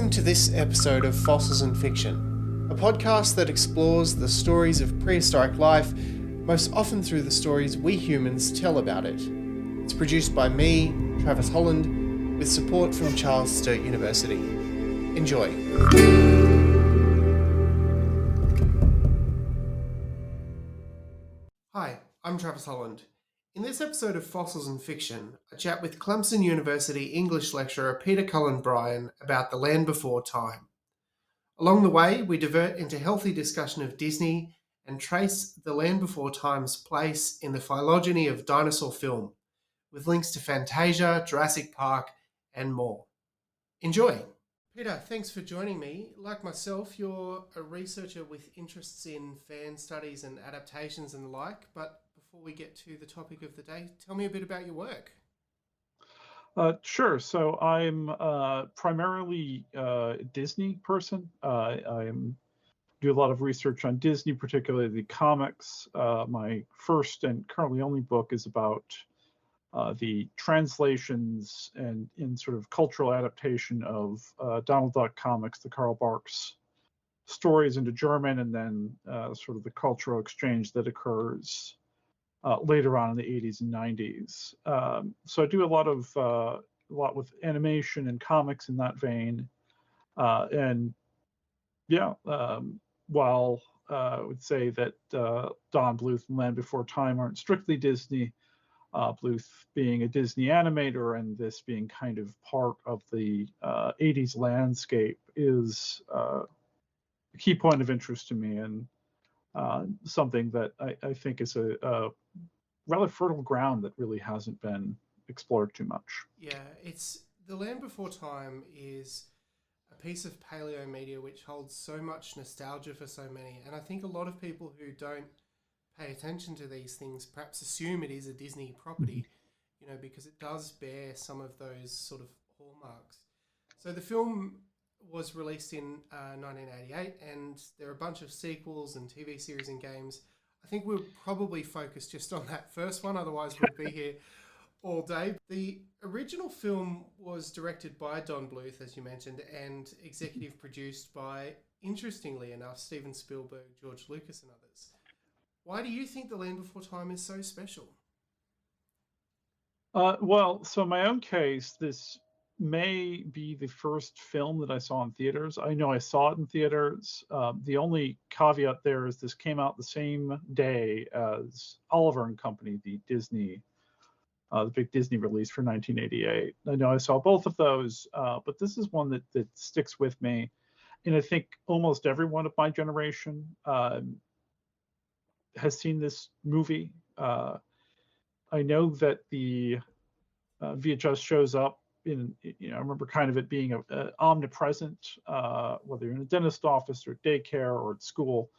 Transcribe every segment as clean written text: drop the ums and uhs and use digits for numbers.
Welcome to this episode of Fossils and Fiction, a podcast that explores the stories of prehistoric life, most often through the stories we humans tell about it. It's produced by me, Travis Holland, with support from Charles Sturt University. Enjoy. Hi, I'm Travis Holland. In this episode of Fossils and Fiction, I chat with Clemson University English lecturer Peter Cullen Bryan about The Land Before Time. Along the way, we divert into healthy discussion of Disney and trace The Land Before Time's place in the phylogeny of dinosaur film, with links to Fantasia, Jurassic Park, and more. Enjoy! Peter, thanks for joining me. Like myself, you're a researcher with interests in fan studies and adaptations and the like, but before we get to the topic of the day, tell me a bit about your work. Sure. So I'm primarily a Disney person. I do a lot of research on Disney, particularly the comics. My first and currently only book is about the translations and in sort of cultural adaptation of Donald Duck comics, the Karl Barks stories into German, and then sort of the cultural exchange that occurs later on in the 80s and 90s. So I do a lot with animation and comics in that vein. While I would say that Don Bluth and Land Before Time aren't strictly Disney, Bluth being a Disney animator and this being kind of part of the 80s landscape is a key point of interest to me, and something that I think is a rather fertile ground that really hasn't been explored too much. Yeah, it's The Land Before Time is a piece of palaeomedia which holds so much nostalgia for so many, and I think a lot of people who don't pay attention to these things perhaps assume it is a Disney property, because it does bear some of those sort of hallmarks. So the film was released in 1988, and there are a bunch of sequels and TV series and games. I think we'll probably focus just on that first one, otherwise we'll be here all day. The original film was directed by Don Bluth, as you mentioned, and executive produced by, interestingly enough, Steven Spielberg, George Lucas and others. Why do you think The Land Before Time is so special? So in my own case, this may be the first film that I saw in theaters. I know I saw it in theaters. The only caveat there is this came out the same day as Oliver and Company, the big Disney release for 1988. I know I saw both of those, but this is one that sticks with me. And I think almost everyone of my generation has seen this movie. I know that the VHS shows up I remember kind of it being omnipresent, whether you're in a dentist office or daycare or at school.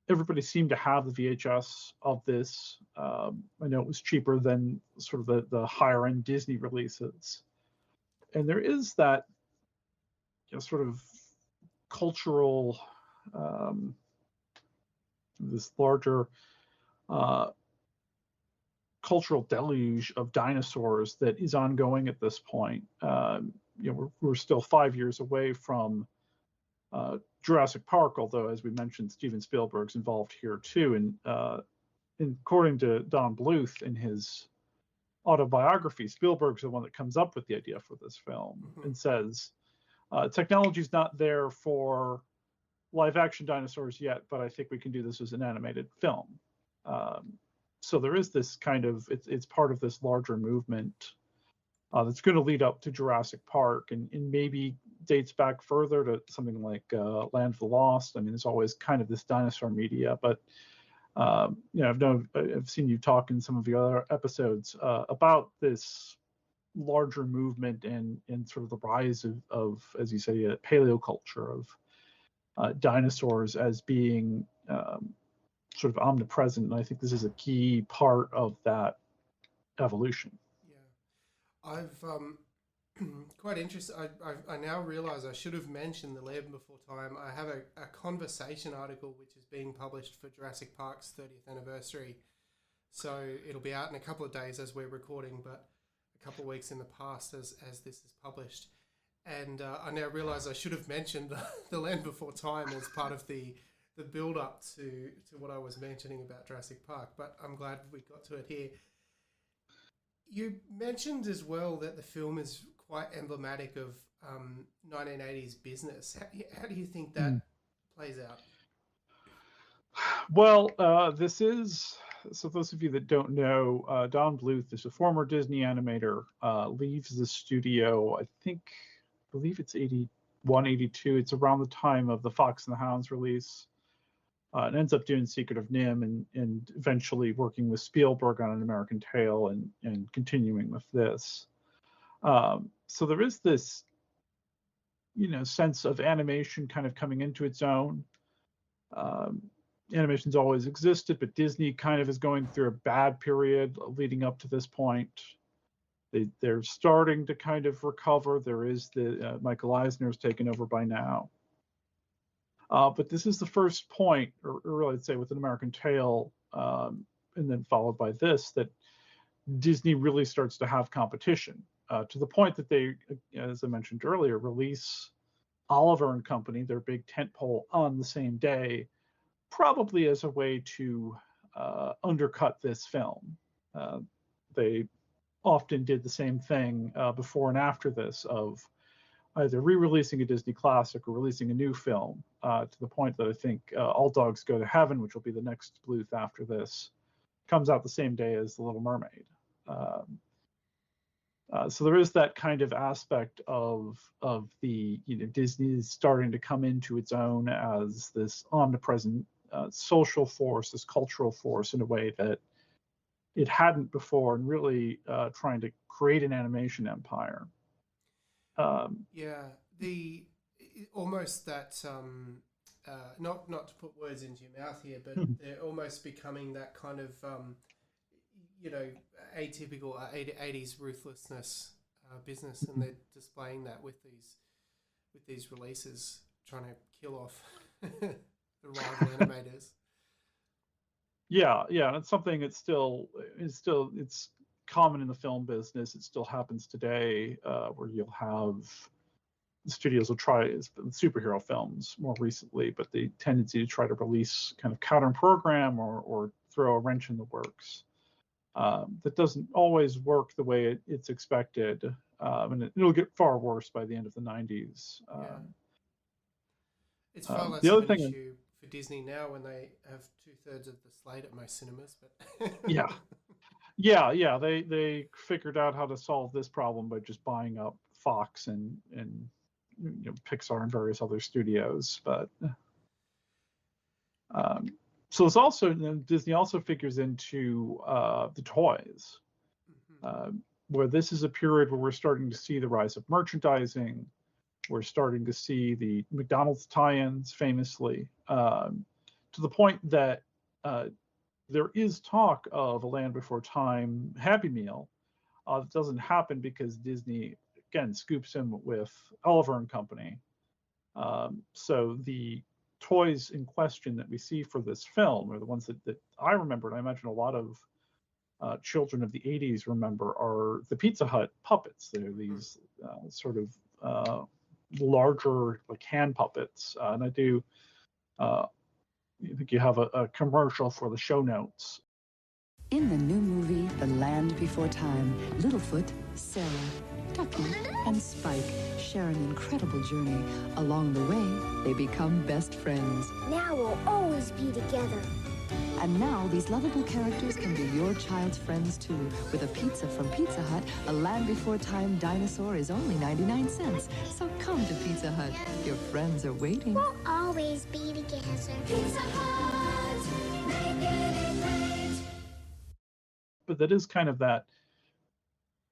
Everybody seemed to have the VHS of this. I know it was cheaper than sort of the higher end Disney releases. And there is that sort of cultural, this larger cultural deluge of dinosaurs that is ongoing at this point. We're still 5 years away from Jurassic Park, although, as we mentioned, Steven Spielberg's involved here too. And according to Don Bluth in his autobiography, Spielberg's the one that comes up with the idea for this film and says, technology's not there for live action dinosaurs yet, but I think we can do this as an animated film. So there is this kind of, it's part of this larger movement that's going to lead up to Jurassic Park and maybe dates back further to something like Land of the Lost. I mean, there's always kind of this dinosaur media, but I've seen you talk in some of the other episodes about this larger movement and sort of the rise of, as you say, a paleoculture of dinosaurs as being sort of omnipresent, and I think this is a key part of that evolution. Yeah, I've quite interested. I now realise I should have mentioned The Land Before Time. I have a conversation article which is being published for Jurassic Park's 30th anniversary, so it'll be out in a couple of days as we're recording, but a couple of weeks in the past as this is published. And I now realise I should have mentioned the Land Before Time as part of the build up to what I was mentioning about Jurassic Park, but I'm glad we got to it here. You mentioned as well that the film is quite emblematic of 1980s business. How do you think that plays out? Well, this is, so those of you that don't know, Don Bluth is a former Disney animator, leaves the studio, I believe it's 81, 82. It's around the time of the Fox and the Hounds release. And ends up doing Secret of Nim and eventually working with Spielberg on An American Tail and continuing with this. So there is this, sense of animation kind of coming into its own. Animation's always existed, but Disney kind of is going through a bad period leading up to this point. They're starting to kind of recover. There is the Michael Eisner's taken over by now. But this is the first point, or really I'd say with An American Tail, and then followed by this, that Disney really starts to have competition to the point that they, as I mentioned earlier, release Oliver and Company, their big tentpole, on the same day, probably as a way to undercut this film. They often did the same thing before and after this of either re-releasing a Disney classic or releasing a new film, to the point that I think All Dogs Go to Heaven, which will be the next Bluth after this, comes out the same day as The Little Mermaid. So there is that kind of aspect of the, Disney is starting to come into its own as this omnipresent social force, this cultural force in a way that it hadn't before, and really trying to create an animation empire. The almost that not to put words into your mouth here, but they're almost becoming that kind of atypical 80s ruthlessness business, and they're displaying that with these releases, trying to kill off the rival animators. Yeah, it's something that's it's common in the film business. It still happens today, where you'll have the studios will try superhero films more recently, but the tendency to try to release kind of counter program or throw a wrench in the works. That doesn't always work the way it's expected, and it'll get far worse by the end of the 90s. It's far less of an issue for Disney now when they have 2/3 of the slate at most cinemas. But yeah, they figured out how to solve this problem by just buying up Fox and Pixar and various other studios. But so it's also, Disney also figures into the toys, where this is a period where we're starting to see the rise of merchandising. We're starting to see the McDonald's tie-ins, famously, to the point that there is talk of a Land Before Time Happy Meal. It doesn't happen because Disney, again, scoops him with Oliver and Company. So the toys in question that we see for this film are the ones that I remember, and I imagine a lot of children of the 80s remember, are the Pizza Hut puppets. They're these sort of larger, like, hand puppets. And I think you have a commercial for the show notes. In the new movie, The Land Before Time, Littlefoot, Sarah, Ducky, and Spike share an incredible journey. Along the way, they become best friends. Now we'll always be together. And now these lovable characters can be your child's friends too. With a pizza from Pizza Hut, a Land Before Time dinosaur is only 99 cents. So come to Pizza Hut. Your friends are waiting. We'll always be together. Pizza Hut, making it great. But that is kind of that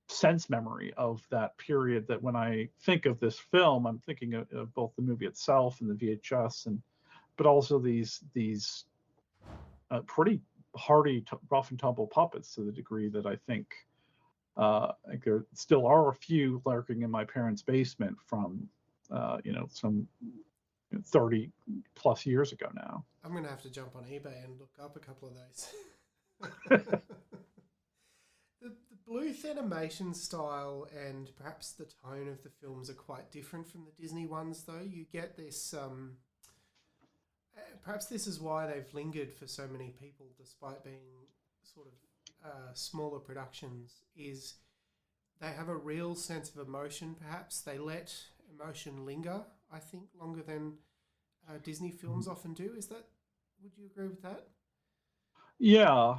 sense memory of that period, that when I think of this film, I'm thinking of both the movie itself and the VHS, but also these pretty hardy, rough and tumble puppets, to the degree that I think there still are a few lurking in my parents' basement from some 30 plus years ago now. I'm going to have to jump on eBay and look up a couple of those. The Bluth animation style and perhaps the tone of the films are quite different from the Disney ones, though. You get this. Perhaps this is why they've lingered for so many people, despite being sort of smaller productions. Is they have a real sense of emotion. Perhaps they let emotion linger. I think longer than Disney films often do. Would you agree with that? Yeah.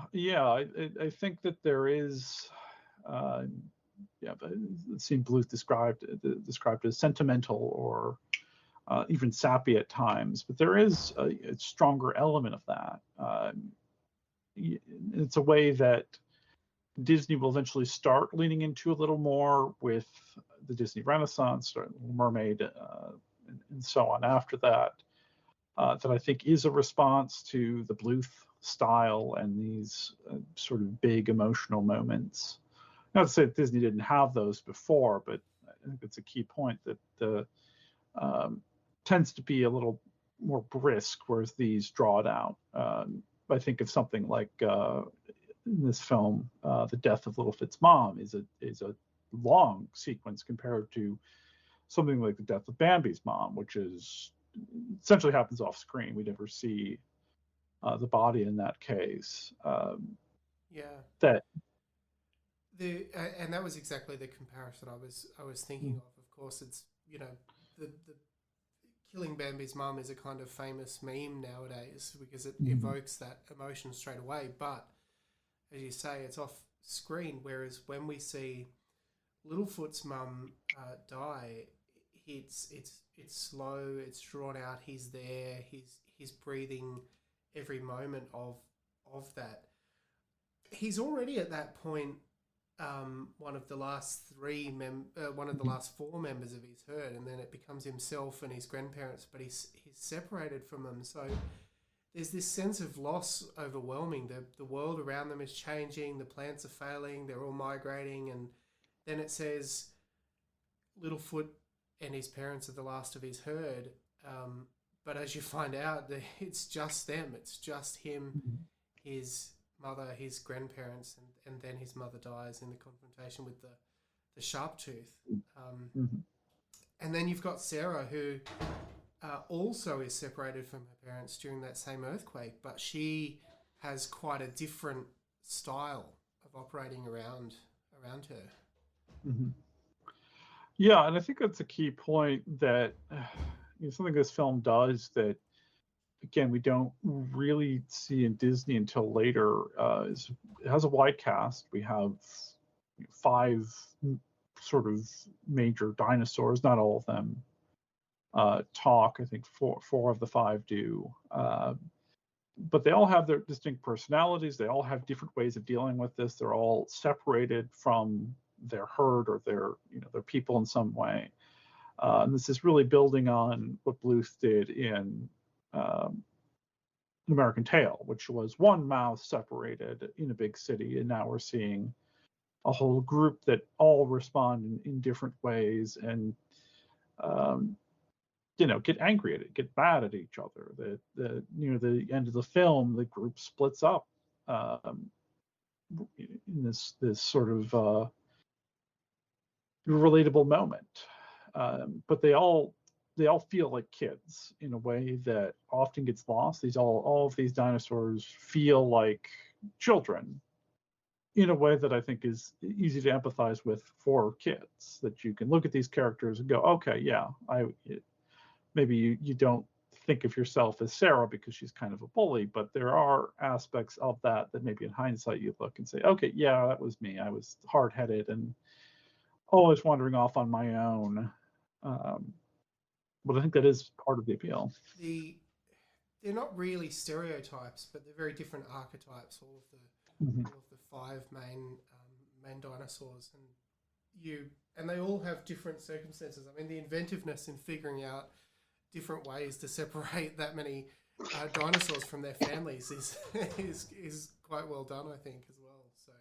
I think that there is. It seemed Bluth described as sentimental or even sappy at times, but there is a stronger element of that. It's a way that Disney will eventually start leaning into a little more with the Disney Renaissance, Little Mermaid, and so on after that. That I think is a response to the Bluth style and these sort of big emotional moments. Not to say that Disney didn't have those before, but I think it's a key point that the tends to be a little more brisk, whereas these draw it out. I think of something like in this film, the death of Littlefoot's mom is a long sequence compared to something like the death of Bambi's mom, which is essentially happens off screen. We never see the body in that case. That and that was exactly the comparison I was thinking of. Of course, it's the killing Bambi's mum is a kind of famous meme nowadays because it evokes that emotion straight away. But as you say, it's off screen. Whereas when we see Littlefoot's mum die, it's slow, it's drawn out. He's there. He's breathing every moment of that. He's already at that point one of the last four members of his herd, and then it becomes himself and his grandparents, but he's separated from them. So there's this sense of loss overwhelming. The world around them is changing, the plants are failing, they're all migrating, and then it says Littlefoot and his parents are the last of his herd. But as you find out, it's just them. It's just him, his mother, his grandparents, and then his mother dies in the confrontation with the sharp tooth. And then you've got Sarah, who also is separated from her parents during that same earthquake, but she has quite a different style of operating around her. Yeah, and I think that's a key point that something this film does that, again, we don't really see in Disney until later. It has a wide cast. We have 5 sort of major dinosaurs. Not all of them talk. I think four of the 5 do. But they all have their distinct personalities. They all have different ways of dealing with this. They're all separated from their herd or their people in some way. And this is really building on what Bluth did in American Tail, which was one mouth separated in a big city, and now we're seeing a whole group that all respond in different ways and get angry at it, get mad at each other. The end of the film, the group splits up in this sort of relatable moment, but they all feel like kids in a way that often gets lost. All of these dinosaurs feel like children in a way that I think is easy to empathize with for kids. That you can look at these characters and go, okay, yeah, maybe you don't think of yourself as Sarah because she's kind of a bully, but there are aspects of that maybe in hindsight you look and say, okay, yeah, that was me. I was hard-headed and always wandering off on my own. But I think that is part of the appeal. They're not really stereotypes, but they're very different archetypes. All of the 5 main dinosaurs, and they all have different circumstances. I mean, the inventiveness in figuring out different ways to separate that many dinosaurs from their families is quite well done, I think, as well. So,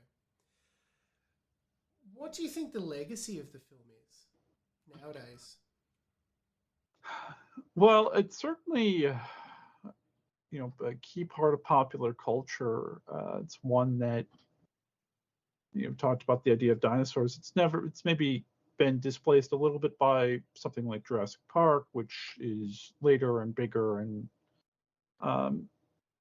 what do you think the legacy of the film is nowadays? Well, it's certainly a key part of popular culture. It's one that talked about the idea of dinosaurs. It's maybe been displaced a little bit by something like Jurassic Park, which is later and bigger, um,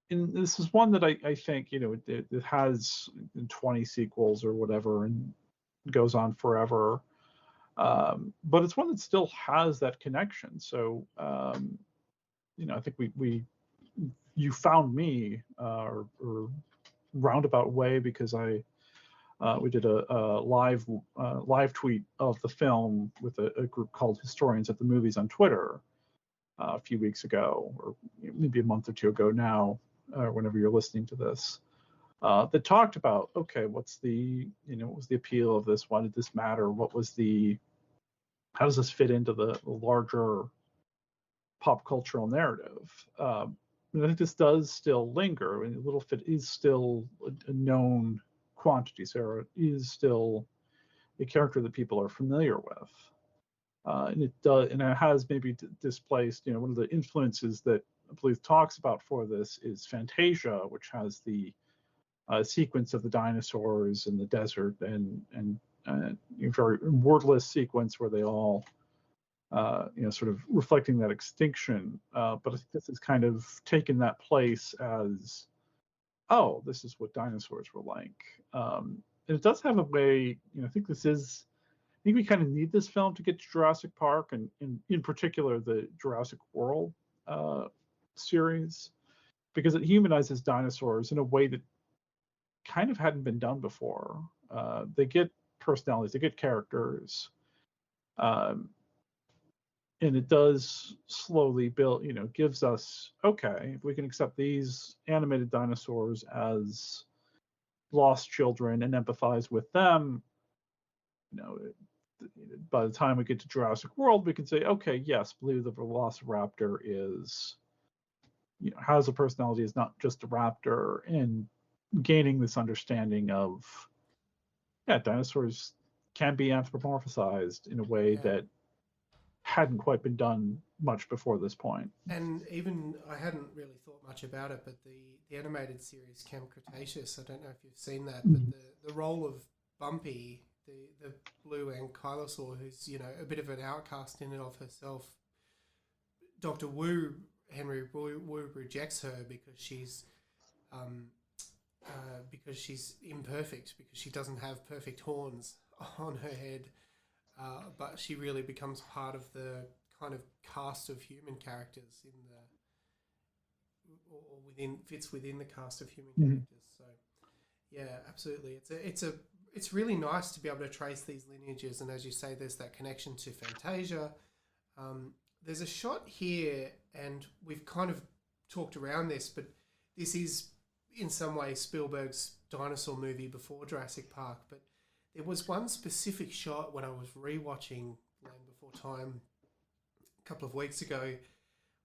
and this is one that I think it has 20 sequels or whatever and goes on forever, but it's one that still has that connection. So I think you found me or roundabout way because we did a live tweet of the film with a group called Historians at the Movies on Twitter a few weeks ago, or maybe a month or two ago now, whenever you're listening to this, that talked about, okay, what was the appeal of this? Why did this matter? How does this fit into the larger pop cultural narrative? And I think this does still linger. I mean, Littlefoot is still a known quantity. Sarah is still a character that people are familiar with. And it has maybe displaced, one of the influences that Bluth talks about for this is Fantasia, which has the sequence of the dinosaurs in the desert and very wordless sequence where they all, sort of reflecting that extinction. But I think this has kind of taken that place as, oh, this is what dinosaurs were like. And it does have a way, I think we kind of need this film to get to Jurassic Park, and in particular the Jurassic World series, because it humanizes dinosaurs in a way that kind of hadn't been done before. They get personalities, they get characters, and it does slowly build, gives us, okay, if we can accept these animated dinosaurs as lost children and empathize with them, by the time we get to Jurassic World, we can say, okay, yes, Blue the Velociraptor has a personality, is not just a raptor, and gaining this understanding of, dinosaurs can be anthropomorphized in a way that hadn't quite been done much before this point. And even, I hadn't really thought much about it, but the animated series Camp Cretaceous, I don't know if you've seen that, but the role of Bumpy, the blue ankylosaur, who's a bit of an outcast in and of herself, Dr. Henry Wu rejects her because she's imperfect, because she doesn't have perfect horns on her head, but she really becomes part of the kind of cast of human characters fits within the cast of human characters. So yeah, absolutely, it's really nice to be able to trace these lineages, and as you say, there's that connection to Fantasia. There's a shot here, and we've kind of talked around this, but this is in some way Spielberg's dinosaur movie before Jurassic Park. But there was one specific shot when I was rewatching Land Before Time a couple of weeks ago,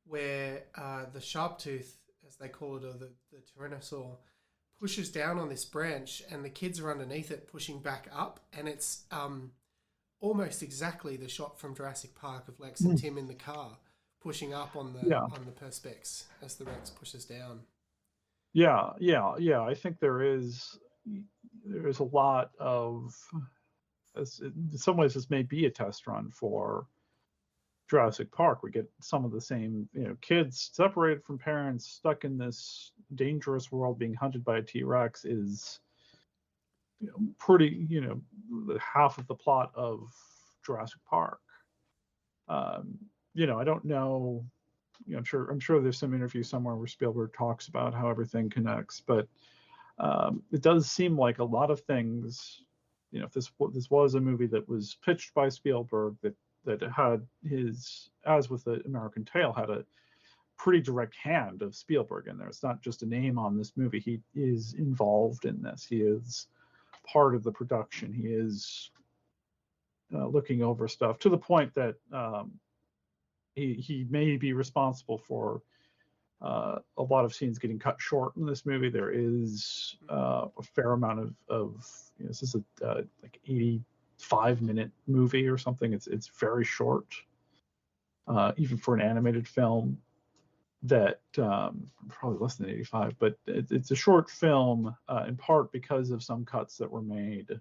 where the sharptooth, as they call it, or the tyrannosaur, pushes down on this branch, and the kids are underneath it pushing back up, and it's almost exactly the shot from Jurassic Park of Lex and Tim in the car pushing up on the perspex as the Rex pushes down. Yeah. I think there is a lot of, in some ways, this may be a test run for Jurassic Park. We get some of the same, kids separated from parents, stuck in this dangerous world, being hunted by a T-Rex is, pretty, half of the plot of Jurassic Park. I don't know. I'm sure there's some interview somewhere where Spielberg talks about how everything connects, but it does seem like a lot of things. If this was a movie that was pitched by Spielberg, that had his, as with the American Tail, had a pretty direct hand of Spielberg in there. It's not just a name on this movie. He is involved in this. He is part of the production. He is looking over stuff to the point that he may be responsible for a lot of scenes getting cut short in this movie. There is a fair amount of this is a like 85-minute movie or something. It's very short, even for an animated film. that probably less than 85, but it's a short film in part because of some cuts that were made.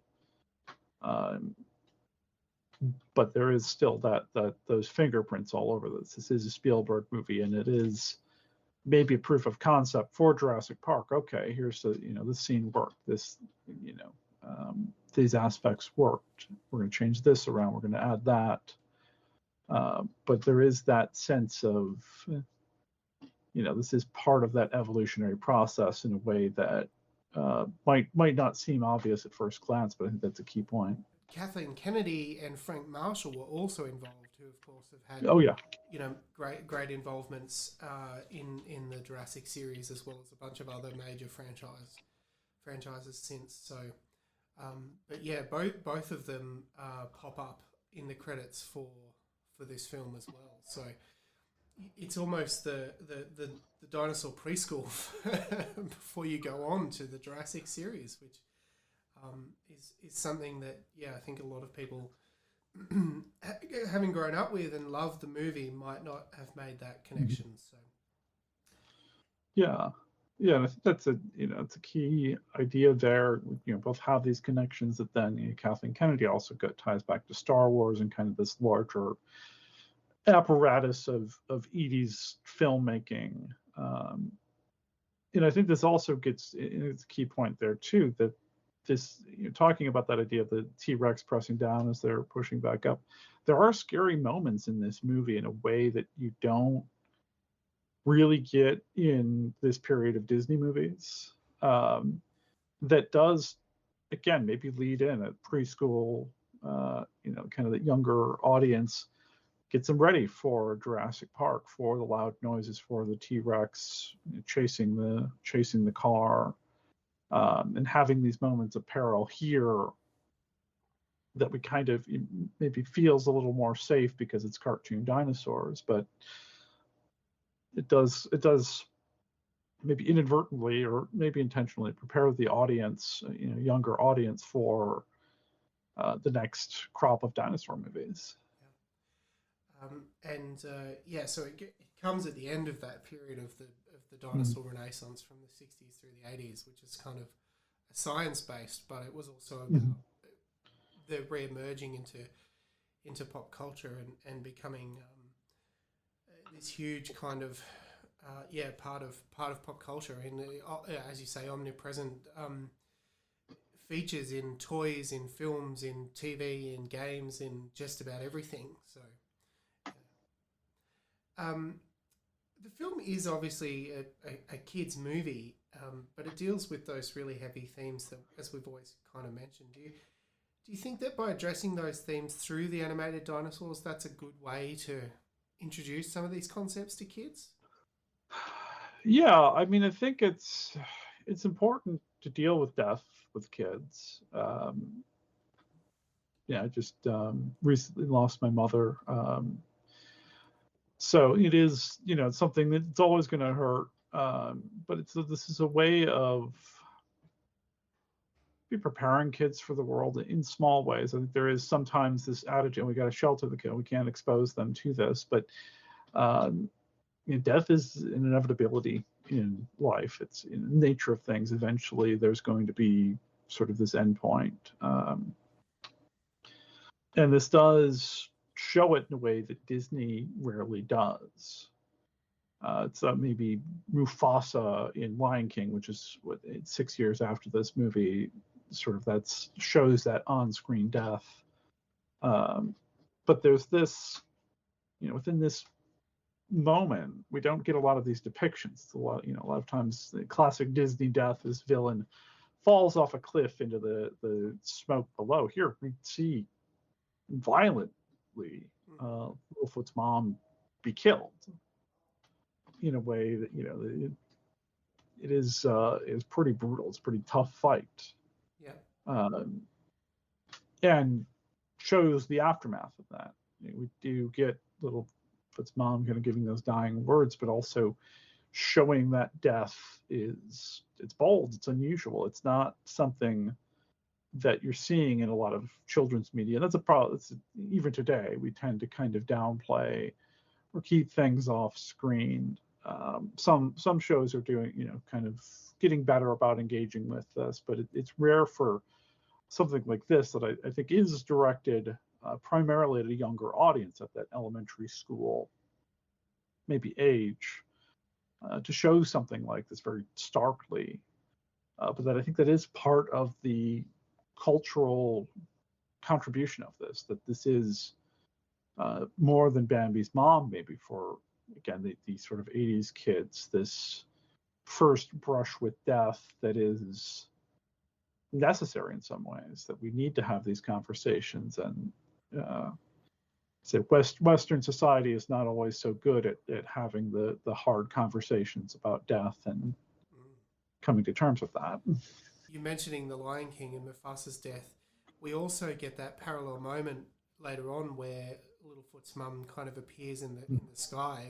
But there is still that those fingerprints all over this. This is a Spielberg movie, and it is maybe a proof of concept for Jurassic Park. Okay, here's the this scene worked. This these aspects worked. We're going to change this around. We're going to add that. But there is that sense of this is part of that evolutionary process in a way that might not seem obvious at first glance, but I think that's a key point. Kathleen Kennedy and Frank Marshall were also involved, who of course have had great involvements in the Jurassic series, as well as a bunch of other major franchises since. So, but yeah, both of them pop up in the credits for this film as well. So it's almost the dinosaur preschool before you go on to the Jurassic series, which is something that I think a lot of people, having grown up with and loved the movie, might not have made that connection. So and I think that's it's a key idea there. Both have these connections that then Kathleen Kennedy also ties back to Star Wars and kind of this larger apparatus of 80s filmmaking. And I think this also it's a key point there too, that this talking about that idea of the T-Rex pressing down as they're pushing back up. There are scary moments in this movie in a way that you don't really get in this period of Disney movies. That does, again, maybe lead in a preschool, kind of the younger audience, gets them ready for Jurassic Park, for the loud noises, for the T-Rex chasing the car. And having these moments of peril here that we kind of maybe feels a little more safe because it's cartoon dinosaurs, but it does maybe inadvertently or maybe intentionally prepare the audience, younger audience, for the next crop of dinosaur movies. So it comes at the end of that period of the dinosaur renaissance from the 60s through the 80s, which is kind of science-based, but it was also about the re-emerging into pop culture and becoming this huge kind of part of pop culture, and as you say, omnipresent features in toys, in films, in TV, in games, in just about everything. So the film is obviously a kid's movie, but it deals with those really heavy themes that, as we've always kind of mentioned. Do you think that by addressing those themes through the animated dinosaurs, that's a good way to introduce some of these concepts to kids? Yeah, I mean, I think it's important to deal with death with kids. I just recently lost my mother. So it is, it's something that's always going to hurt. But this is a way of be preparing kids for the world in small ways. I think there is sometimes this attitude, we got to shelter the kid, we can't expose them to this. But death is an inevitability in life. It's in the nature of things. Eventually, there's going to be sort of this end point. And this does show it in a way that Disney rarely does. It's maybe Mufasa in Lion King, which is 6 years after this movie, sort of shows that on-screen death. But there's this, within this moment, we don't get a lot of these depictions. It's a lot of times the classic Disney death is villain falls off a cliff into the smoke below. Here we see violently Littlefoot's mom be killed in a way that it is pretty brutal. It's a pretty tough fight. And shows the aftermath of that. We do get Littlefoot's mom kind of giving those dying words, but also showing that death it's bold, it's unusual. It's not something that you're seeing in a lot of children's media. That's a problem. Even today, we tend to kind of downplay or keep things off screen. Some shows are doing, kind of getting better about engaging with this, but it's rare for something like this that I think is directed primarily at a younger audience at that elementary school, maybe age, to show something like this very starkly. But that I think that is part of the cultural contribution of this, that this is more than Bambi's mom, maybe for, again, the sort of 80s kids, this first brush with death that is necessary in some ways, that we need to have these conversations. And Western society is not always so good at having the hard conversations about death and coming to terms with that. You mentioning the Lion King and Mufasa's death, we also get that parallel moment later on where Littlefoot's mum kind of appears in the sky,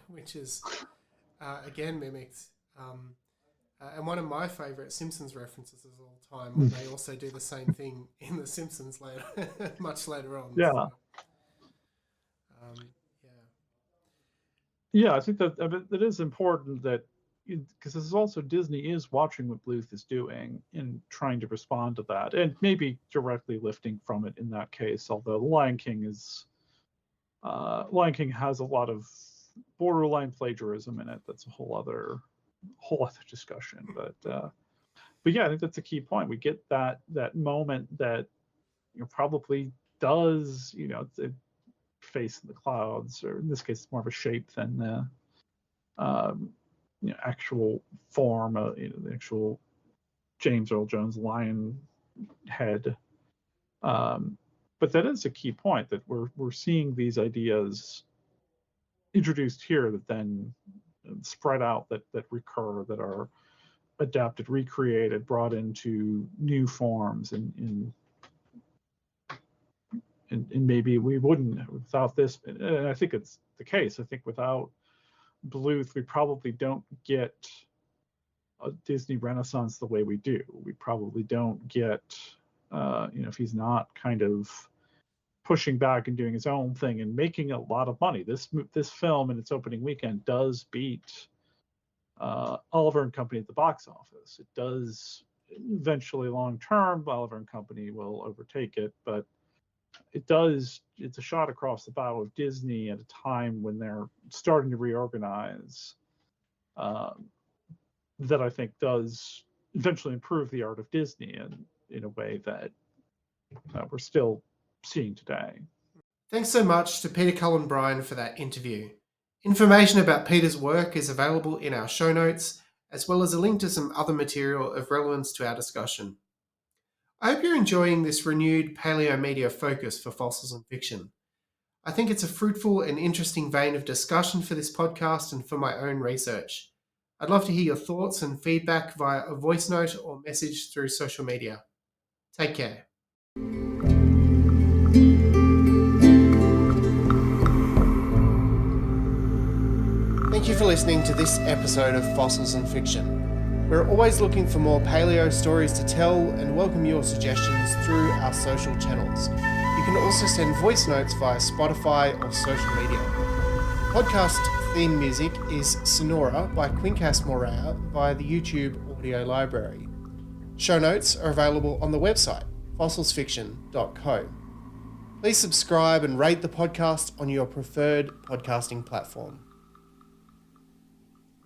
which is again mimicked. And one of my favourite Simpsons references of all time, when they also do the same thing in The Simpsons later, much later on. Yeah. So, yeah, I think that it is important that, because this is also, Disney is watching what Bluth is doing and trying to respond to that, and maybe directly lifting from it in that case. Although Lion King has a lot of borderline plagiarism in it. That's a whole other discussion. But yeah, I think that's a key point. We get that moment that probably does, it's a face in the clouds, or in this case, it's more of a shape than the actual form, the actual James Earl Jones lion head. But that is a key point, that we're seeing these ideas introduced here that then spread out, that recur, that are adapted, recreated, brought into new forms, and maybe we wouldn't without this. And I think it's the case. I think without Bluth, we probably don't get a Disney Renaissance the way we do. We probably don't get, if he's not kind of pushing back and doing his own thing and making a lot of money. This film in its opening weekend does beat Oliver and Company at the box office. It does eventually, long term, Oliver and Company will overtake it, but it's a shot across the bow of Disney at a time when they're starting to reorganize, that I think does eventually improve the art of Disney in a way that we're still seeing today. Thanks so much to Peter, Cullen, Bryan for that interview. Information about Peter's work is available in our show notes, as well as a link to some other material of relevance to our discussion. I hope you're enjoying this renewed palaeomedia focus for fossils and fiction. I think it's a fruitful and interesting vein of discussion for this podcast and for my own research. I'd love to hear your thoughts and feedback via a voice note or message through social media. Take care. Thank you for listening to this episode of Fossils and Fiction. We're always looking for more paleo stories to tell and welcome your suggestions through our social channels. You can also send voice notes via Spotify or social media. Podcast theme music is Sonora by Quincas Morea via the YouTube audio library. Show notes are available on the website, fossilsfiction.co. Please subscribe and rate the podcast on your preferred podcasting platform.